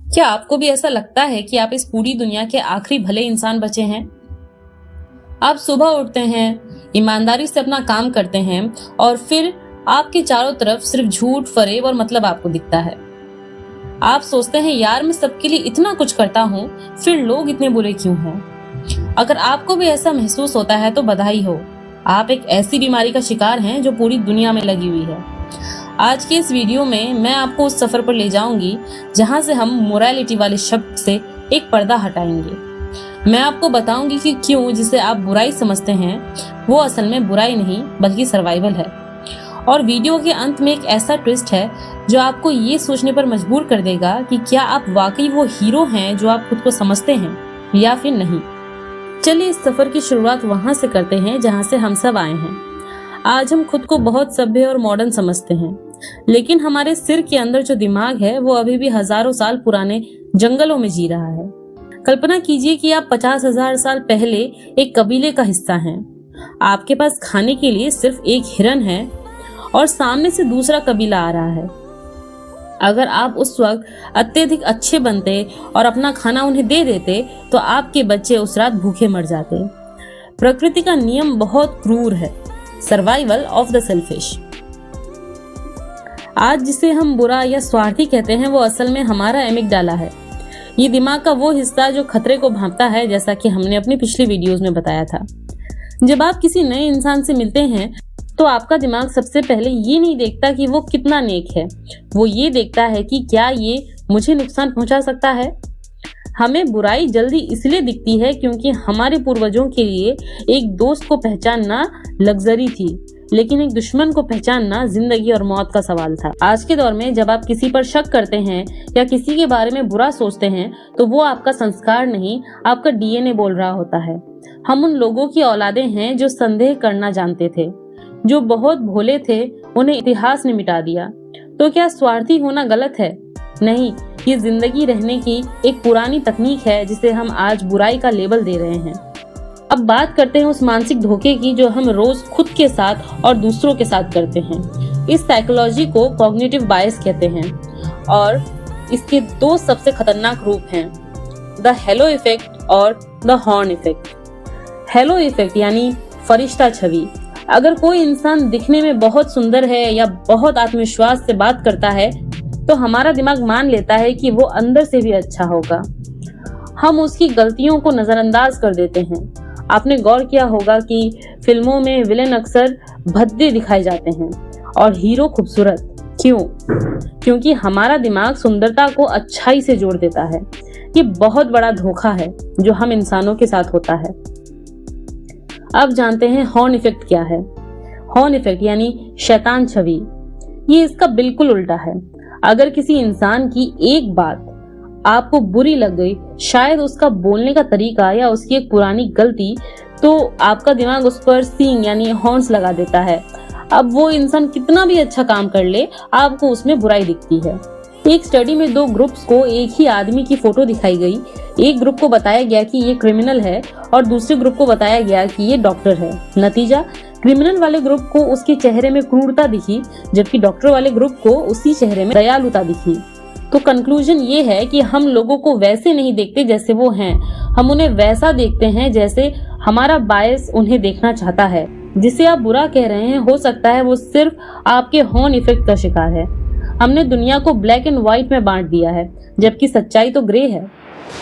क्या आपको भी ऐसा लगता है कि आप इस पूरी दुनिया के आखिरी भले इंसान बचे हैं? आप सुबह उठते हैं, ईमानदारी से अपना काम करते हैं और फिर आपके चारों तरफ सिर्फ झूठ, फरेब और मतलब आपको दिखता है। आप सोचते हैं यार मैं सबके लिए इतना कुछ करता हूँ, फिर लोग इतने बुरे क्यों हैं? अगर आपको भी ऐसा महसूस होता है तो बधाई हो, आप एक ऐसी बीमारी का शिकार हैं जो पूरी दुनिया में लगी हुई है। आज के इस वीडियो में मैं आपको उस सफर पर ले जाऊंगी जहां से हम मोरालिटी वाले शब्द से एक पर्दा हटाएंगे। मैं आपको बताऊंगी कि क्यों जिसे आप बुराई समझते हैं वो असल में बुराई नहीं बल्कि सर्वाइवल है। और वीडियो के अंत में एक ऐसा ट्विस्ट है जो आपको ये सोचने पर मजबूर कर देगा कि क्या आप वाकई वो हीरो हैं जो आप खुद को समझते हैं या फिर नहीं। चलिए इस सफर की शुरुआत वहां से करते हैं जहां से हम सब आए हैं। आज हम खुद को बहुत सभ्य और मॉडर्न समझते हैं, लेकिन हमारे सिर के अंदर जो दिमाग है वो अभी भी हजारों साल पुराने जंगलों में जी रहा है। कल्पना कीजिए कि आप 50,000 साल पहले एक कबीले का हिस्सा हैं। आपके पास खाने के लिए सिर्फ एक हिरन है और सामने से दूसरा कबीला आ रहा है। अगर आप उस वक्त अत्यधिक अच्छे बनते और अपना खाना उन्हें दे देते तो आपके बच्चे उस रात भूखे मर जाते। प्रकृति का नियम बहुत क्रूर है, सर्वाइवल ऑफ द सेल्फिश। आज जिसे हम बुरा या स्वार्थी कहते हैं वो असल में हमारा एमिगडाला है। ये दिमाग का वो हिस्सा जो खतरे को भांपता है, जैसा कि हमने अपनी पिछली वीडियोस में बताया था। जब आप किसी नए इंसान से मिलते हैं तो आपका दिमाग सबसे पहले ये नहीं देखता कि वो कितना नेक है, वो ये देखता है कि क्या ये मुझे नुकसान पहुंचा सकता है। हमें बुराई जल्दी इसलिए दिखती है क्योंकि हमारे पूर्वजों के लिए एक दोस्त को पहचानना लग्जरी थी, लेकिन एक दुश्मन को पहचानना जिंदगी और मौत का सवाल था। आज के दौर में जब आप किसी पर शक करते हैं या किसी के बारे में बुरा सोचते हैं तो वो आपका संस्कार नहीं, आपका डीएनए बोल रहा होता है। हम उन लोगों की औलादे हैं जो संदेह करना जानते थे, जो बहुत भोले थे, उन्हें इतिहास ने मिटा दिया। तो क्या स्वार्थी होना गलत है? नहीं, ये जिंदगी रहने की एक पुरानी तकनीक है जिसे हम आज बुराई का लेबल दे रहे हैं। अब बात करते हैं उस मानसिक धोखे की जो हम रोज खुद के साथ और दूसरों के साथ करते हैं। इस साइकोलॉजी को कॉग्निटिव बायस कहते हैं और इसके दो सबसे खतरनाक रूप हैं, द हेलो इफेक्ट और the horn effect. Hello effect यानी फरिश्ता छवि। अगर कोई इंसान दिखने में बहुत सुंदर है या बहुत आत्मविश्वास से बात करता है तो हमारा दिमाग मान लेता है कि वो अंदर से भी अच्छा होगा। हम उसकी गलतियों को नजरअंदाज कर देते हैं। आपने गौर किया होगा कि फिल्मों में विलेन अक्सर भद्दे दिखाए जाते हैं और हीरो खूबसूरत। क्यों? क्योंकि हमारा दिमाग सुंदरता को अच्छाई से जोड़ देता है। ये बहुत बड़ा धोखा है जो हम इंसानों के साथ होता है। अब जानते हैं हॉर्न इफेक्ट क्या है। हॉर्न इफेक्ट यानी शैतान छवि। ये इसका बिल्कुल उल्टा है। अगर किसी इंसान की एक बात आपको बुरी लग गई, शायद उसका बोलने का तरीका या उसकी एक पुरानी गलती, तो आपका दिमाग उस पर सींग यानी हॉर्न्स लगा देता है। अब वो इंसान कितना भी अच्छा काम कर ले, आपको उसमें बुराई दिखती है। एक स्टडी में दो ग्रुप्स को एक ही आदमी की फोटो दिखाई गई। एक ग्रुप को बताया गया कि ये क्रिमिनल है और दूसरे ग्रुप को बताया गया कि ये डॉक्टर है। नतीजा, क्रिमिनल वाले ग्रुप को उसके चेहरे में क्रूरता दिखी, जबकि डॉक्टर वाले ग्रुप को उसी चेहरे में दयालुता दिखी। तो कंक्लूजन ये है कि हम लोगों को वैसे नहीं देखते जैसे वो हैं, हम उन्हें वैसा देखते हैं जैसे हमारा बायस उन्हें देखना चाहता है। जिसे आप बुरा कह रहे हैं, हो सकता है वो सिर्फ आपके हॉर्न इफेक्ट का शिकार है। हमने दुनिया को ब्लैक एंड व्हाइट में बांट दिया है, जबकि सच्चाई तो ग्रे है।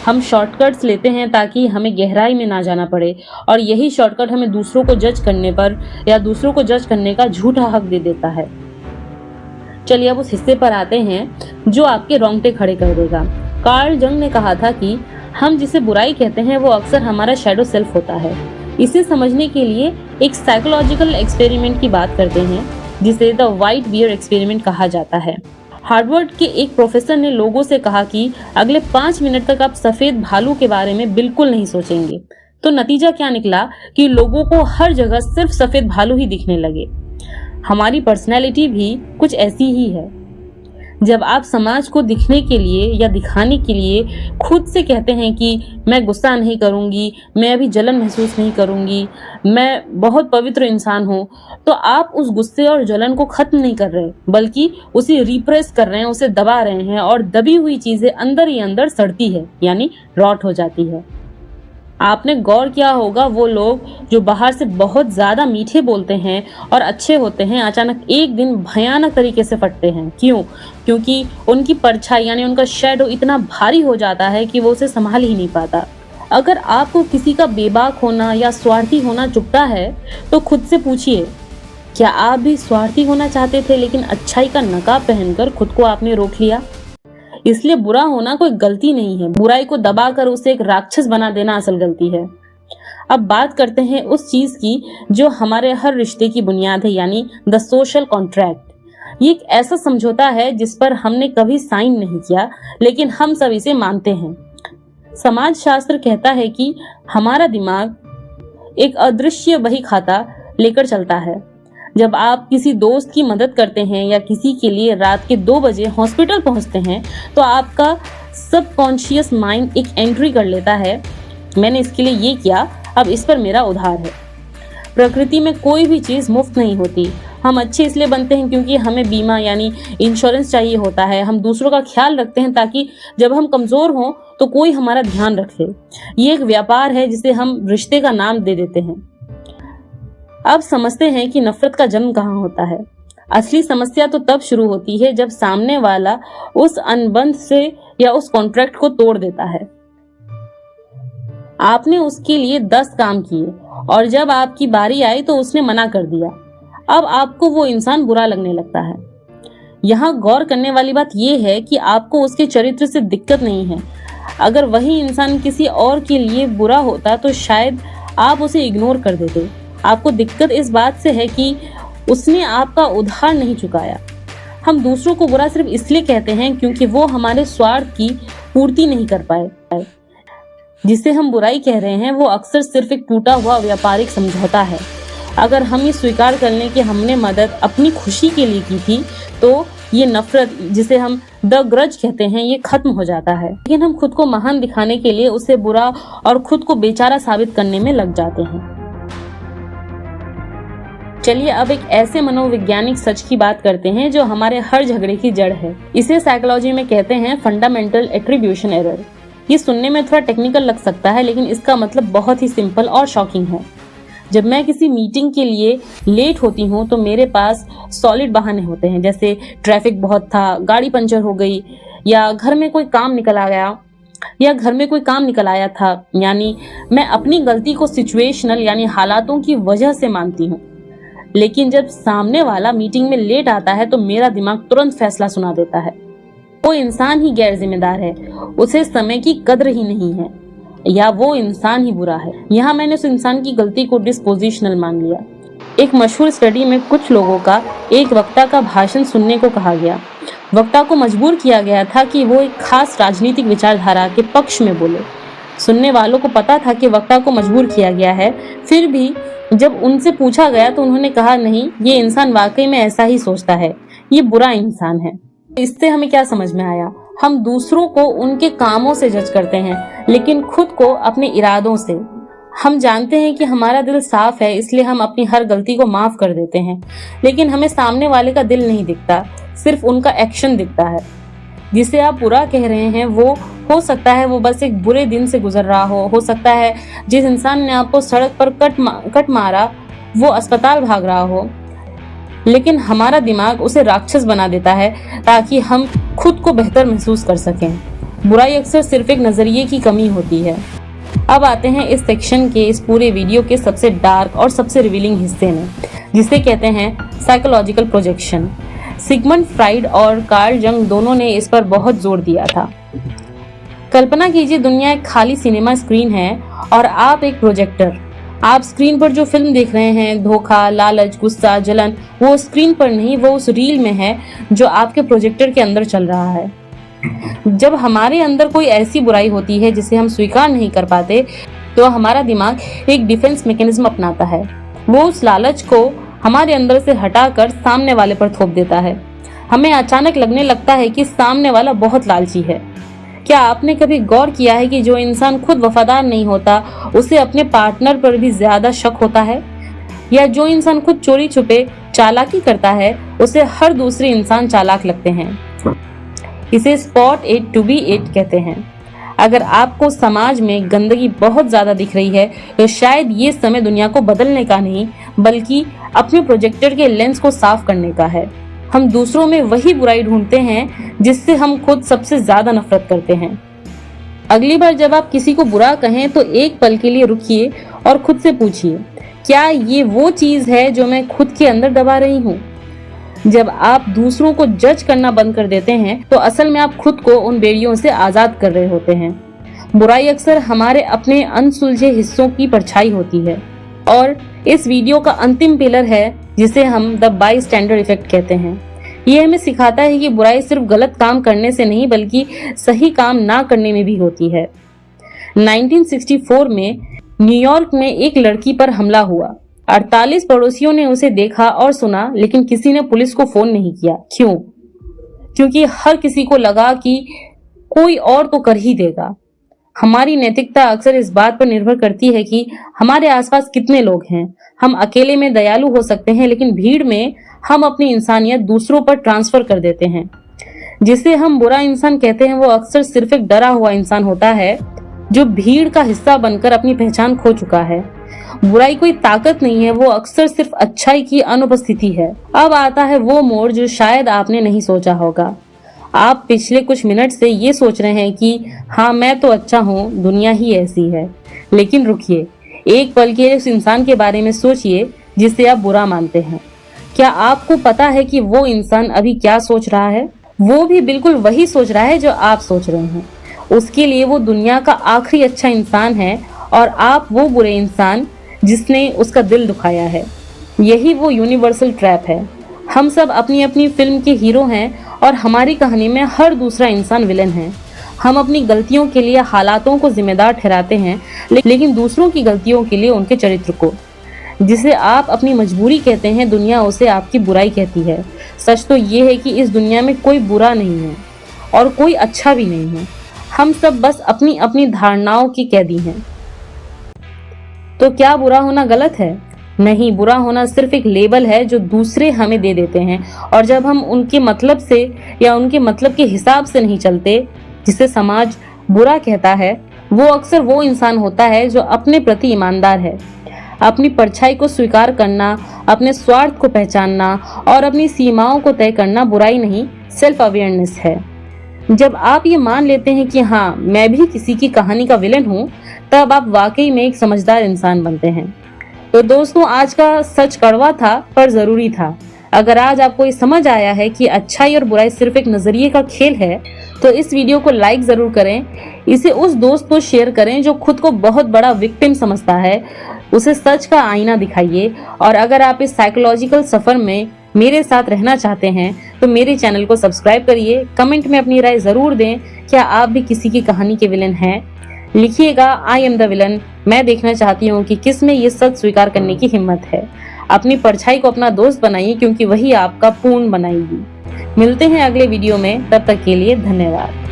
हम शॉर्टकट्स लेते हैं ताकि हमें गहराई में ना जाना पड़े, और यही शॉर्टकट हमें दूसरों को जज करने पर या दूसरों को जज करने का झूठा हक दे देता है। चलिए अब उस हिस्से पर आते हैं जो आपके रोंगटे खड़े कर देगा। कार्ल जंग ने कहा था कि हम जिसे बुराई कहते हैं वो अक्सर हमारा शैडो सेल्फ होता है। इसे समझने के लिए एक साइकोलॉजिकल एक्सपेरिमेंट की बात करते हैं जिसे द व्हाइट बियर एक्सपेरिमेंट कहा जाता है। हार्वर्ड के एक प्रोफेसर ने लोगों से कहा कि अगले 5 मिनट तक आप सफेद भालू के बारे में बिल्कुल नहीं सोचेंगे। तो नतीजा क्या निकला कि लोगों को हर जगह सिर्फ सफेद भालू ही दिखने लगे। हमारी पर्सनैलिटी भी कुछ ऐसी ही है। जब आप समाज को दिखने के लिए या दिखाने के लिए खुद से कहते हैं कि मैं गुस्सा नहीं करूंगी, मैं अभी जलन महसूस नहीं करूंगी, मैं बहुत पवित्र इंसान हूं, तो आप उस गुस्से और जलन को खत्म नहीं कर रहे, बल्कि उसे रिप्रेस कर रहे हैं, उसे दबा रहे हैं, और दबी हुई चीजें अंदर ही अंदर सड़ती है, यानी रॉट हो जाती है। आपने गौर किया होगा, वो लोग जो बाहर से बहुत ज्यादा मीठे बोलते हैं और अच्छे होते हैं, अचानक एक दिन भयानक तरीके से फटते हैं। क्यों? क्योंकि उनकी परछाई यानी उनका शैडो इतना भारी हो जाता है कि वो उसे संभाल ही नहीं पाता। अगर आपको किसी का बेबाक होना या स्वार्थी होना चुभता है तो खुद से पूछिए, क्या आप भी स्वार्थी होना चाहते थे, लेकिन अच्छाई का नकाब पहनकर खुद को आपने रोक लिया? इसलिए बुरा होना कोई गलती नहीं है, बुराई को दबाकर उसे एक राक्षस बना देना असल गलती है। अब बात करते हैं उस चीज की जो हमारे हर रिश्ते की बुनियाद है, यानी द सोशल कॉन्ट्रैक्ट। ये एक ऐसा समझौता है जिस पर हमने कभी साइन नहीं किया, लेकिन हम सब इसे मानते हैं। समाज शास्त्र कहता है कि हमारा दिमाग एक अदृश्य बही खाता लेकर चलता है। जब आप किसी दोस्त की मदद करते हैं या किसी के लिए रात के 2 बजे हॉस्पिटल पहुंचते हैं, तो आपका सबकॉन्शियस माइंड एक एंट्री कर लेता है, मैंने इसके लिए ये किया, अब इस पर मेरा उधार है। प्रकृति में कोई भी चीज मुफ्त नहीं होती। हम अच्छे इसलिए बनते हैं क्योंकि हमें बीमा यानी इंश्योरेंस चाहिए होता है। हम दूसरों का ख्याल रखते हैं ताकि जब हम कमजोर हों तो कोई हमारा ध्यान रख ले। ये एक व्यापार है जिसे हम रिश्ते का नाम दे देते हैं। अब समझते हैं कि नफरत का जन्म कहाँ होता है। असली समस्या तो तब शुरू होती है जब सामने वाला उस अनुबंध से या उस कॉन्ट्रैक्ट को तोड़ देता है। आपने उसके लिए 10 काम किए और जब आपकी बारी आई तो उसने मना कर दिया। अब आपको वो इंसान बुरा लगने लगता है। यहाँ गौर करने वाली बात यह है कि आपको उसके चरित्र से दिक्कत नहीं है। अगर वही इंसान किसी और के लिए बुरा होता तो शायद आप उसे इग्नोर कर देते। आपको दिक्कत इस बात से है कि उसने आपका उधार नहीं चुकाया। हम दूसरों को बुरा सिर्फ इसलिए कहते हैं क्योंकि वो हमारे स्वार्थ की पूर्ति नहीं कर पाए। जिसे हम बुराई कह रहे हैं वो अक्सर सिर्फ एक टूटा हुआ व्यापारिक समझौता है। अगर हम ये स्वीकार कर लें कि हमने मदद अपनी खुशी के लिए की थी, तो ये नफरत, जिसे हम द ग्रज कहते हैं, ये खत्म हो जाता है। लेकिन हम खुद को महान दिखाने के लिए उसे बुरा और खुद को बेचारा साबित करने में लग जाते हैं। चलिए अब एक ऐसे मनोवैज्ञानिक सच की बात करते हैं जो हमारे हर झगड़े की जड़ है। इसे साइकोलॉजी में कहते हैं फंडामेंटल एट्रीब्यूशन एरर। ये सुनने में थोड़ा टेक्निकल लग सकता है, लेकिन इसका मतलब बहुत ही सिंपल और शॉकिंग है। जब मैं किसी मीटिंग के लिए लेट होती हूँ तो मेरे पास सॉलिड बहाने होते हैं, जैसे ट्रैफिक बहुत था, गाड़ी पंचर हो गई, या घर में कोई काम निकल आया था। यानी मैं अपनी गलती को सिचुएशनल यानी हालातों की वजह से मानती हूँ। लेकिन जब सामने वाला मीटिंग में लेट आता है तो मेरा दिमाग तुरंत फैसला सुना देता है, वो इंसान ही गैर जिम्मेदार है, उसे समय की कद्र ही नहीं है, या वो इंसान ही बुरा है। यहाँ मैंने उस इंसान की गलती को डिस्पोजिशनल मान लिया। एक मशहूर स्टडी में कुछ लोगों का एक वक्ता का भाषण सुनने को कहा गया। वक्ता को मजबूर किया गया था कि वो एक खास राजनीतिक विचारधारा के पक्ष में बोले। सुनने वालों को पता था कि वक्ता को मजबूर किया गया है, फिर भी जब उनसे पूछा गया तो उन्होंने कहा, नहीं, ये इंसान वाकई में ऐसा ही सोचता है, ये बुरा इंसान है। इससे हमें क्या समझ में आया? हम दूसरों को उनके कामों से जज करते हैं, लेकिन खुद को अपने इरादों से। हम जानते हैं कि हमारा दिल साफ है, इसलिए हम अपनी हर गलती को माफ कर देते हैं, लेकिन हमें सामने वाले का दिल नहीं दिखता, सिर्फ उनका एक्शन दिखता है। जिसे आप बुरा कह रहे हैं वो हो सकता है वो बस एक बुरे दिन से गुजर रहा हो सकता है जिस इंसान ने आपको सड़क पर कट मारा वो अस्पताल भाग रहा हो, लेकिन हमारा दिमाग उसे राक्षस बना देता है ताकि हम खुद को बेहतर महसूस कर सकें। बुराई अक्सर सिर्फ एक नजरिए की कमी होती है। अब आते हैं इस सेक्शन के, इस पूरे वीडियो के सबसे डार्क और सबसे रिवीलिंग हिस्से में, जिसे कहते हैं साइकोलॉजिकल प्रोजेक्शन। सिगमंड फ्राइड और कार्ल जंग दोनों ने इस पर बहुत जोर दिया था। कल्पना कीजिए, दुनिया एक खाली सिनेमा स्क्रीन है और आप एक प्रोजेक्टर। आप स्क्रीन पर जो फिल्म देख रहे हैं, धोखा, लालच, गुस्सा, जलन, वो स्क्रीन पर नहीं, वो उस रील में है जो आपके प्रोजेक्टर के अंदर चल रहा है। जब हमारे अंदर कोई ऐसी बुराई होती है जिसे हम स्वीकार नहीं कर पाते, तो हमारा दिमाग एक डिफेंस मैकेनिज्म अपनाता है। वो उस लालच को हमारे अंदर से हटाकर सामने वाले पर थोप देता है। हमें अचानक लगने लगता है कि सामने वाला बहुत लालची है। क्या आपने कभी गौर किया है कि जो इंसान खुद वफादार नहीं होता उसे अपने पार्टनर पर भी ज्यादा शक होता है? या जो इंसान खुद चोरी छुपे चालाकी करता है उसे हर दूसरे इंसान चालाक लगते हैं। इसे spot it to be it कहते हैं। अगर आपको समाज में गंदगी बहुत ज्यादा दिख रही है तो शायद ये समय दुनिया को बदलने का नहीं बल्कि अपने प्रोजेक्टर के लेंस को साफ करने का है। हम दूसरों में वही बुराई ढूंढते हैं जिससे हम खुद सबसे ज्यादा नफरत करते हैं। अगली बार जब आप किसी को बुरा कहें तो एक पल के लिए रुकिए और खुद से पूछिए, क्या ये वो चीज है जो मैं खुद के अंदर दबा रही हूँ? जब आप दूसरों को जज करना बंद कर देते हैं तो असल में आप खुद को उन बेड़ियों से आजाद कर रहे होते हैं। बुराई अक्सर हमारे अपने अनसुलझे हिस्सों की परछाई होती है और इस वीडियो का अंतिम पिलर है जिसे हम द बाई स्टैंडर्ड इफेक्ट कहते हैं। ये हमें सिखाता है कि बुराई सिर्फ गलत काम करने से नहीं बल्कि सही काम ना करने में भी होती है। 1964 में न्यूयॉर्क में एक लड़की पर हमला हुआ। 48 पड़ोसियों ने उसे देखा और सुना, लेकिन किसी ने पुलिस को फोन नहीं किया। क्यों? क्योंकि हर किसी को लगा कि कोई और तो कर ही देगा। हमारी नैतिकता अक्सर इस बात पर निर्भर करती है कि हमारे आसपास कितने लोग हैं। हम अकेले में दयालु हो सकते हैं, लेकिन भीड़ में हम अपनी इंसानियत दूसरों पर ट्रांसफर कर देते हैं। जिसे हम बुरा इंसान कहते हैं वो अक्सर सिर्फ एक डरा हुआ इंसान होता है जो भीड़ का हिस्सा बनकर अपनी पहचान खो चुका है। बुराई कोई ताकत नहीं है, वो अक्सर सिर्फ अच्छाई की अनुपस्थिति है। अब आता है वो मोड़ जो शायद आपने नहीं सोचा होगा। आप पिछले कुछ मिनट से ये सोच रहे हैं कि हाँ मैं तो अच्छा हूँ, दुनिया ही ऐसी है। लेकिन रुकिए, एक पल के उस इंसान के बारे में सोचिए जिसे आप बुरा मानते हैं। क्या आपको पता है कि वो इंसान अभी क्या सोच रहा है? वो भी बिल्कुल वही सोच रहा है जो आप सोच रहे हैं। उसके लिए वो दुनिया का आखिरी अच्छा इंसान है और आप वो बुरे इंसान जिसने उसका दिल दुखाया है। यही वो यूनिवर्सल ट्रैप है। हम सब अपनी अपनी फिल्म के हीरो हैं और हमारी कहानी में हर दूसरा इंसान विलन है। हम अपनी गलतियों के लिए हालातों को जिम्मेदार ठहराते हैं, लेकिन दूसरों की गलतियों के लिए उनके चरित्र को। जिसे आप अपनी मजबूरी कहते हैं, दुनिया उसे आपकी बुराई कहती है। सच तो ये है कि इस दुनिया में कोई बुरा नहीं है और कोई अच्छा भी नहीं है। हम सब बस अपनी अपनी धारणाओं की कैदी हैं। तो क्या बुरा होना गलत है? नहीं, बुरा होना सिर्फ एक लेबल है जो दूसरे हमें दे देते हैं, और जब हम उनके मतलब से या उनके मतलब के हिसाब से नहीं चलते जिसे समाज बुरा कहता है, वो अक्सर वो इंसान होता है जो अपने प्रति ईमानदार है। अपनी परछाई को स्वीकार करना, अपने स्वार्थ को पहचानना और अपनी सीमाओं को तय करना बुराई नहीं, सेल्फ अवेयरनेस है। जब आप ये मान लेते हैं कि हाँ मैं भी किसी की कहानी का विलन हूँ, तब आप वाकई में एक समझदार इंसान बनते हैं। तो दोस्तों, आज का सच कड़वा था पर जरूरी था। अगर आज आपको ये समझ आया है कि अच्छाई और बुराई सिर्फ एक नजरिए का खेल है, तो इस वीडियो को लाइक जरूर करें। इसे उस दोस्त को शेयर करें जो खुद को बहुत बड़ा विक्टिम समझता है। उसे सच का आईना दिखाइए। और अगर आप इस साइकोलॉजिकल सफर में मेरे साथ रहना चाहते हैं तो मेरे चैनल को सब्सक्राइब करिए। कमेंट में अपनी राय जरूर दें। क्या आप भी किसी की कहानी के विलन हैं? लिखिएगा, आई एम द विलन। मैं देखना चाहती हूँ कि किस में ये सच स्वीकार करने की हिम्मत है। अपनी परछाई को अपना दोस्त बनाइए, क्योंकि वही आपका पूर्ण बनाएगी। मिलते हैं अगले वीडियो में, तब तक के लिए धन्यवाद।